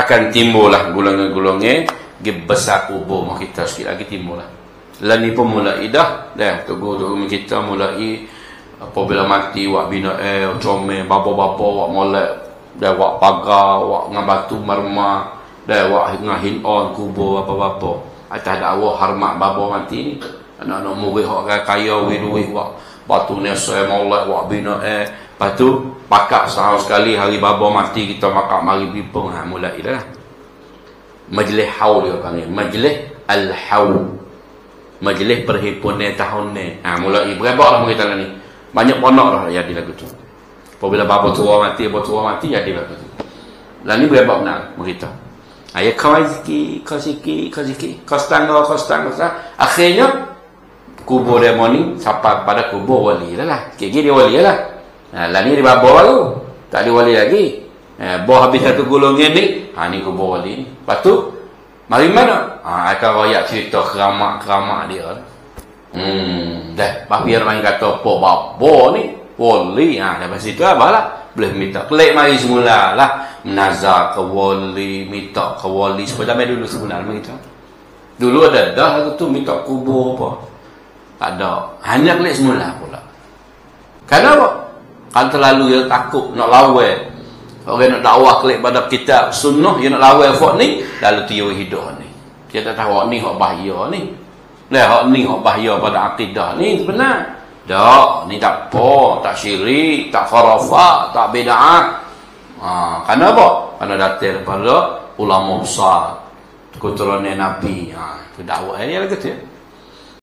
akan timbullah golongan-golongan besar kubur kita sikit lagi timbullah. Lah ni pun mulai dah tunggu kita mulai apabila mati wak bina comel bapa-bapa wak molek dah wak pagar wak dengan batu marma dah wak ngahin on kubur apa-apa atas dakwah hormat bapa mati ni anak-anak murid hak kaya duit wak batu ni saya molek wak bina lepas tu pakak setahun sekali hari bapa mati kita makak mari pipung mulai dah majlis haul dia panggil majlis al-haul majlis perhimpunan tahun ni mulai berapa lah kita ni banyak ponok dah jadi lagu tu. Apabila bapa tua mati jadi lagu tu. Lah ni berapa benar berita. Ayat kau sikit, kau setengah. Akhirnya kubur demoni sampai pada kubur wali lah. Sikit dia wali lah. Lah ni di bapa tu. Tak ada wali lagi. Bawah habis satu golongan ni, ni kubur wali ni. Lepas tu mari mana? Akan royak cerita keramat dia. Dah biar main kata apa babo ni wali lepas situ apalah boleh minta klik mari semula lah menazar ke wali minta ke wali supaya dulu sebenarnya begitu dulu ada dah tu minta kubur apa tak ada hanya klik semula pula kenapa kan terlalu dia takut nak lawan orang nak dakwah klik pada kitab sunnah dia nak lawan fak ni lalu tiup hidup ni dia tak tahu ni hak bahaya ni hak ni hak bahaya pada akidah ni benar. Tak, ni tak apa, tak syirik, tak khurafat, tak bid'ah. Kenapa? Karena datang daripada ulama besar, keturunan Nabi. Itu dakwah ni lah gitu ya.